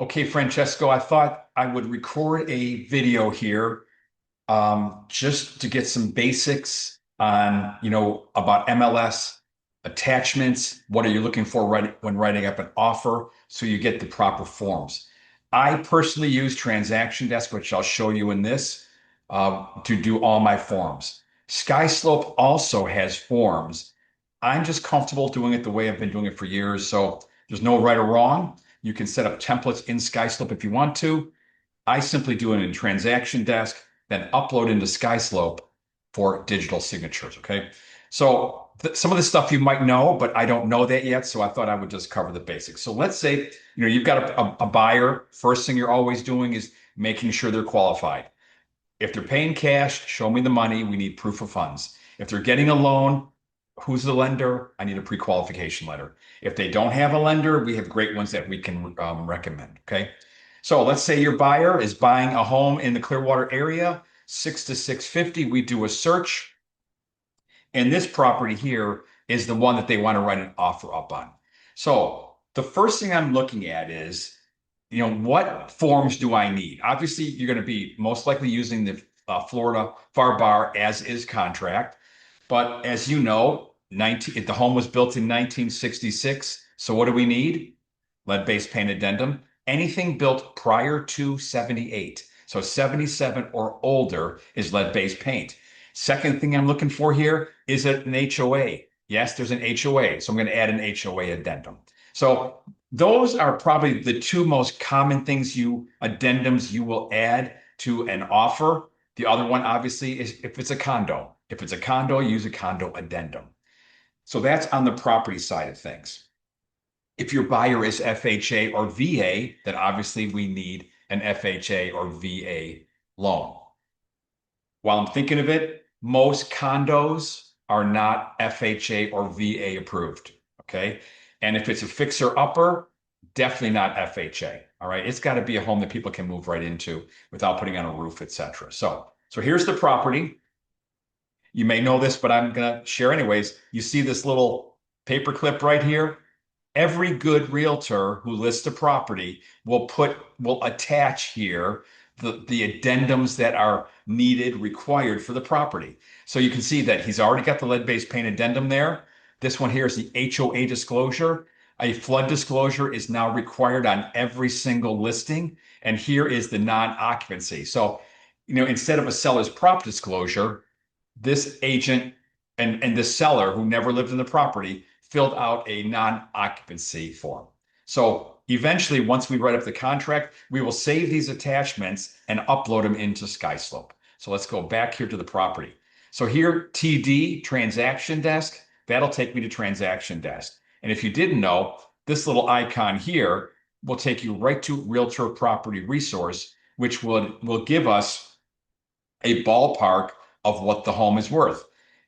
Okay, Francesco, I thought I would record a video here just to get some basics on, about MLS attachments. What are you looking for when writing up an offer so you get the proper forms? I personally use Transaction Desk, which I'll show you in this, to do all my forms. SkySlope also has forms. I'm just comfortable doing it the way I've been doing it for years. So there's no right or wrong. You can set up templates in SkySlope if you want to. I simply do it in Transaction Desk, then upload into SkySlope for digital signatures. Okay. So some of the stuff you might know, but I don't know that yet. So I thought I would just cover the basics. So let's say, you've got a buyer. First thing you're always doing is making sure they're qualified. If they're paying cash, show me the money. We need proof of funds. If they're getting a loan, who's the lender? I need a pre-qualification letter. If they don't have a lender, we have great ones that we can recommend. Okay. So let's say your buyer is buying a home in the Clearwater area, 6 to 650. We do a search, and this property here is the one that they want to write an offer up on. So the first thing I'm looking at is, what forms do I need? Obviously, you're going to be most likely using the Florida FAR Bar as is contract. But as you know, the home was built in 1966. So what do we need? Lead-based paint addendum. Anything built prior to 78. So 77 or older is lead-based paint. Second thing I'm looking for here is an HOA. Yes, there's an HOA. So I'm going to add an HOA addendum. So those are probably the two most common addendums you will add to an offer. The other one, obviously, is if it's a condo. If it's a condo, use a condo addendum. So that's on the property side of things. If your buyer is FHA or VA, then obviously we need an FHA or VA loan. While I'm thinking of it, most condos are not FHA or VA approved. Okay. And if it's a fixer upper, definitely not FHA. All right. It's got to be a home that people can move right into without putting on a roof, etc. So here's the property. You may know this, but I'm going to share anyways. You see this little paperclip right here? Every good realtor who lists a property will attach here the addendums that are needed, required for the property. So you can see that he's already got the lead-based paint addendum there. This one here is the HOA disclosure. A flood disclosure is now required on every single listing. And here is the non-occupancy. So, instead of a seller's prop disclosure, this agent and the seller who never lived in the property filled out a non-occupancy form. So eventually, once we write up the contract, we will save these attachments and upload them into SkySlope. So let's go back here to the property. So here, TD, Transaction Desk, that'll take me to Transaction Desk. And if you didn't know, this little icon here will take you right to Realtor Property Resource, which will give us a ballpark of what the home is worth.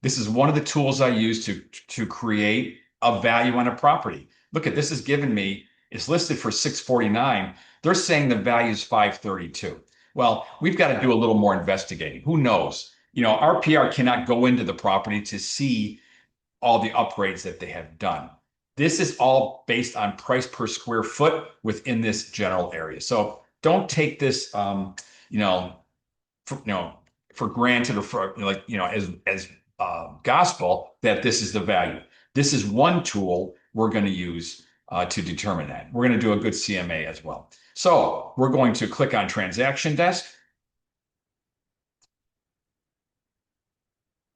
This is one of the tools I use to create a value on a property. Look at this is given me, it's listed for 649. They're saying the value is 532. Well, we've got to do a little more investigating. Who knows? RPR cannot go into the property to see all the upgrades that they have done. This is all based on price per square foot within this general area. So don't take this, for, for granted or for as gospel that this is the value. This is one tool we're going to use to determine that. We're going to do a good CMA as well. So we're going to click on Transaction Desk.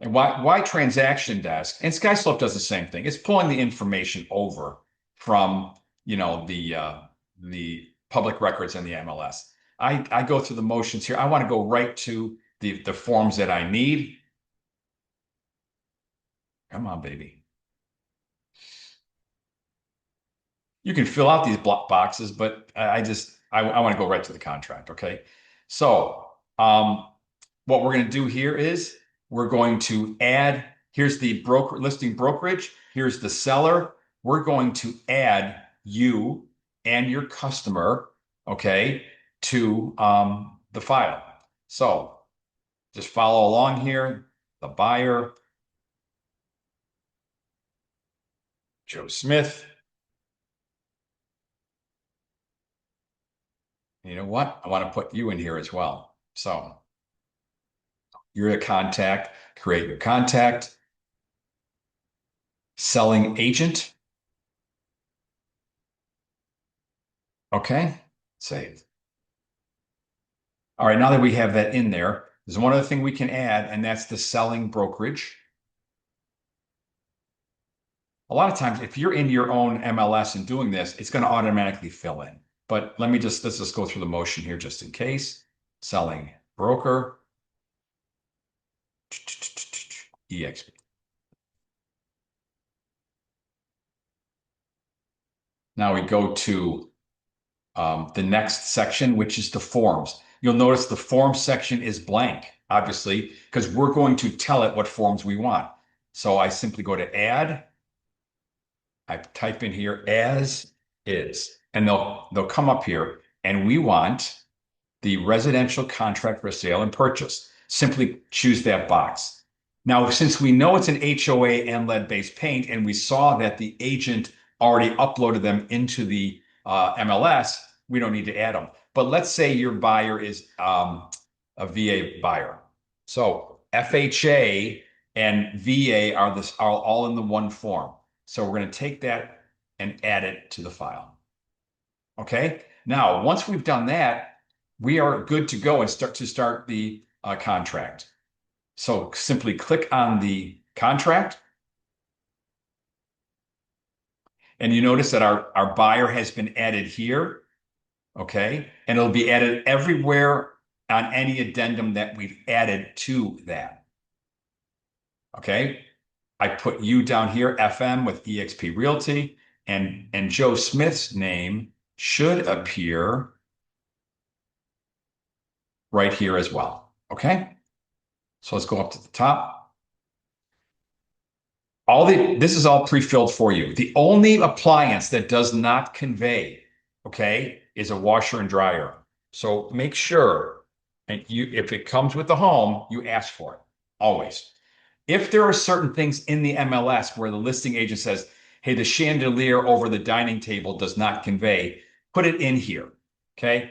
And why Transaction Desk? And SkySlope does the same thing. It's pulling the information over from the public records and the MLS. I go through the motions here. I want to go right to the forms that I need. Come on, baby. You can fill out these block boxes, but I want to go right to the contract. Okay. So what we're going to do here is we're going to add, here's the listing brokerage. Here's the seller. We're going to add you and your customer, okay, to the file. So just follow along here. The buyer, Joe Smith. You know what? I want to put you in here as well. So you're a contact, create your contact, selling agent. Okay, save. All right, now that we have that in there, there's one other thing we can add, and that's the selling brokerage. A lot of times, if you're in your own MLS and doing this, it's going to automatically fill in. But let's just go through the motion here just in case. Selling broker, EXP. Now we go to the next section, which is the forms. You'll notice the form section is blank, obviously, because we're going to tell it what forms we want. So I simply go to add. I type in here as is, and they'll come up here, and we want the residential contract for sale and purchase. Simply choose that box. Now, since we know it's an HOA and lead-based paint, and we saw that the agent already uploaded them into the MLS, we don't need to add them. But let's say your buyer is a VA buyer. So FHA and VA are all in the one form. So we're going to take that and add it to the file. Okay. Now, once we've done that, we are good to go and start the contract. So simply click on the contract. And you notice that our buyer has been added here. Okay. And it'll be added everywhere on any addendum that we've added to that. Okay. I put you down here, FM with eXp Realty, and Joe Smith's name should appear right here as well. Okay. So let's go up to the top. This is all pre-filled for you. The only appliance that does not convey, okay, is a washer and dryer. So make sure, and if it comes with the home, you ask for it, always. If there are certain things in the MLS where the listing agent says, hey, the chandelier over the dining table does not convey, put it in here, okay?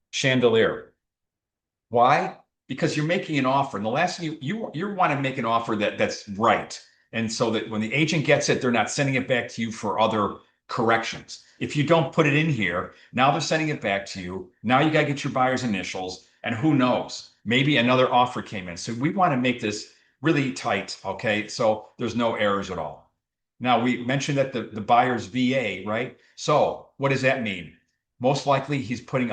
Chandelier. Why? Because you're making an offer. And the last thing you want to make an offer that's right. And so that when the agent gets it, they're not sending it back to you for other corrections. If you don't put it in here, now they're sending it back to you. Now you got to get your buyer's initials. And who knows? Maybe another offer came in. So we want to make this really tight, okay? So there's no errors at all. Now, we mentioned that the buyer's VA, right? So what does that mean? Most likely he's putting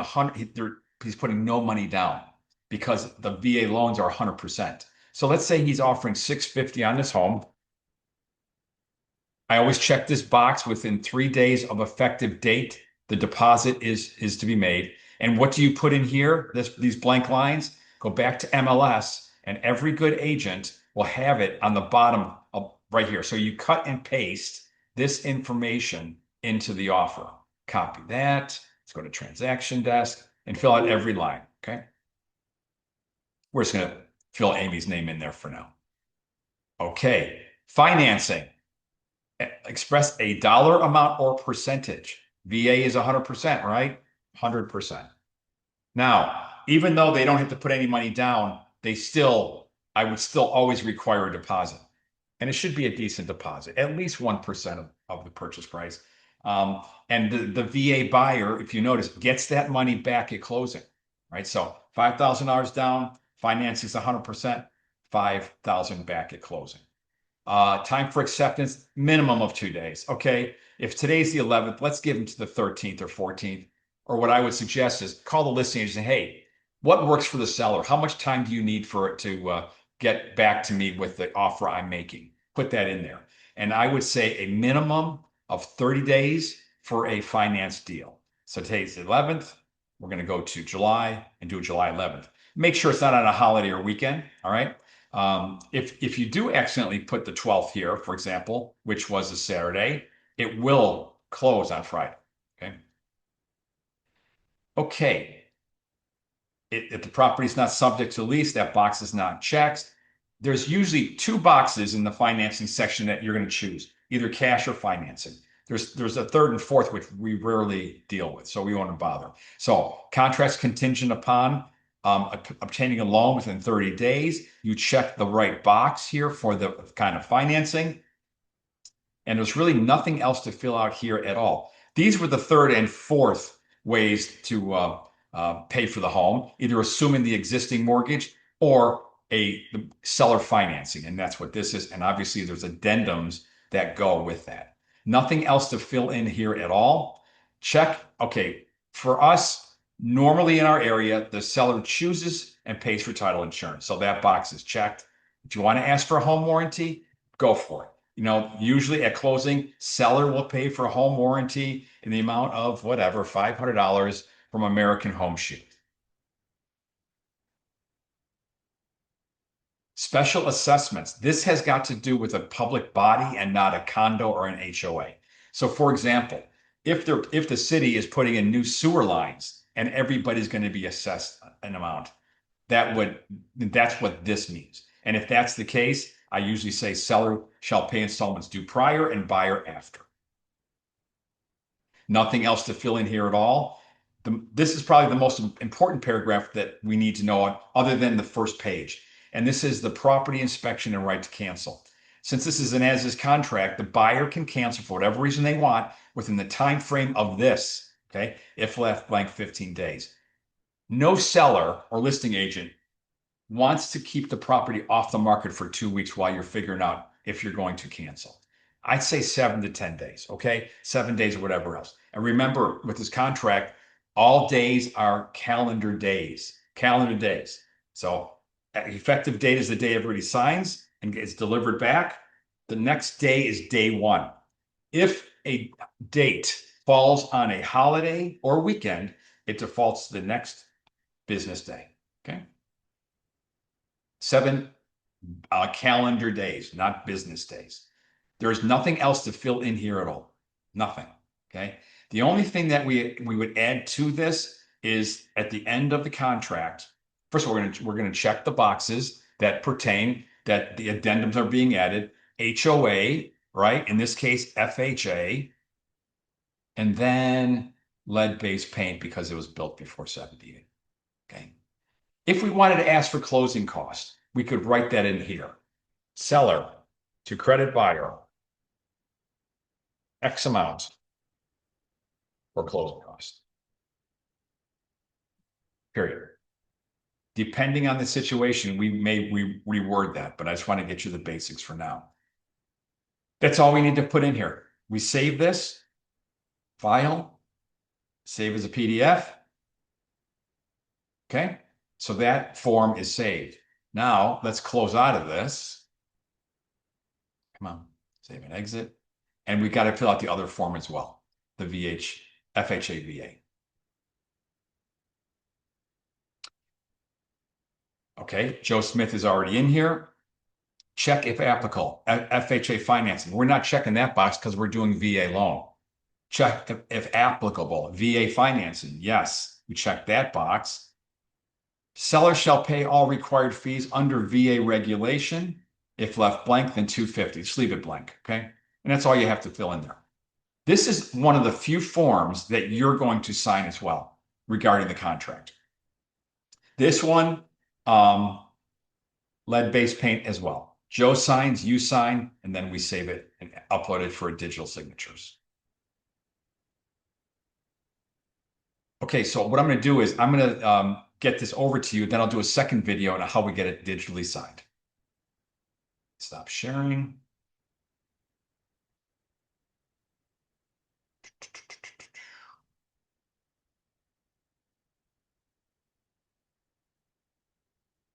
he's putting no money down because the VA loans are 100%. So let's say he's offering $650 on this home. I always check this box within 3 days of effective date. The deposit is to be made. And what do you put in here? These blank lines? Go back to MLS, and every good agent will have it on the bottom of right here. So you cut and paste this information into the offer. Copy that. Let's go to transaction desk and fill out every line. Okay. We're just going to fill Amy's name in there for now. Okay. Financing. Express a dollar amount or percentage. VA is 100%, right? 100%. Now, even though they don't have to put any money down, I would still always require a deposit. And it should be a decent deposit, at least 1% of the purchase price. And the VA buyer, if you notice, gets that money back at closing, right? So $5,000 down, financing is 100%, $5,000 back at closing. Time for acceptance, minimum of 2 days. Okay. If today's the 11th, let's give them to the 13th or 14th. Or what I would suggest is call the listing agent and say, hey, what works for the seller? How much time do you need for it to get back to me with the offer I'm making? Put that in there. And I would say a minimum of 30 days for a finance deal. So today's the 11th. We're going to go to July and do July 11th. Make sure it's not on a holiday or weekend. All right. If you do accidentally put the 12th here, for example, which was a Saturday, it will close on Friday. Okay. Okay. If the property is not subject to lease, that box is not checked. There's usually 2 boxes in the financing section that you're going to choose, either cash or financing. There's a third and fourth, which we rarely deal with, so we won't bother. So contracts contingent upon obtaining a loan within 30 days. You check the right box here for the kind of financing. And there's really nothing else to fill out here at all. These were the third and fourth ways to pay for the home, either assuming the existing mortgage or the seller financing. And that's what this is. And obviously there's addendums that go with that. Nothing else to fill in here at all. Check. Okay. For us, normally in our area, the seller chooses and pays for title insurance. So that box is checked. If you want to ask for a home warranty, go for it. Usually at closing, seller will pay for a home warranty in the amount of whatever, $500 from American Home Shield. Special assessments. This has got to do with a public body and not a condo or an HOA. So for example, if the city is putting in new sewer lines and everybody's going to be assessed an amount, that's what this means. And if that's the case, I usually say seller shall pay installments due prior and buyer after. Nothing else to fill in here at all. This is probably the most important paragraph that we need to know other than the first page. And this is the property inspection and right to cancel. Since this is an as-is contract, the buyer can cancel for whatever reason they want within the time frame of this, okay? If left blank 15 days. No seller or listing agent wants to keep the property off the market for 2 weeks while you're figuring out if you're going to cancel. I'd say 7 to 10 days, okay? 7 days or whatever else. And remember, with this contract, all days are calendar days. So effective date is the day everybody signs and gets delivered back. The next day is day one. If a date falls on a holiday or weekend, it defaults to the next business day, okay? 7 calendar days, not business days. There's nothing else to fill in here at all. Nothing. Okay. The only thing that we would add to this is at the end of the contract. First of all, we're going to check the boxes that pertain that the addendums are being added. HOA, right? In this case, FHA, and then lead-based paint because it was built before 78. Okay. If we wanted to ask for closing costs, we could write that in here. Seller to credit buyer, X amount for closing costs. Period. Depending on the situation, we may reword that, but I just want to get you the basics for now. That's all we need to put in here. We save this, file, save as a PDF. Okay. So that form is saved. Now let's close out of this. Come on, save and exit. And we've got to fill out the other form as well, the FHA VA. Okay, Joe Smith is already in here. Check if applicable, FHA financing. We're not checking that box because we're doing VA loan. Check if applicable, VA financing. Yes, we check that box. Seller shall pay all required fees under VA regulation. If left blank, then $250. Just leave it blank, okay? And that's all you have to fill in there. This is one of the few forms that you're going to sign as well regarding the contract. This one, lead-based paint as well. Joe signs, you sign, and then we save it and upload it for digital signatures. Okay, so what I'm going to do is I'm going to get this over to you. Then I'll do a second video on how we get it digitally signed. Stop sharing.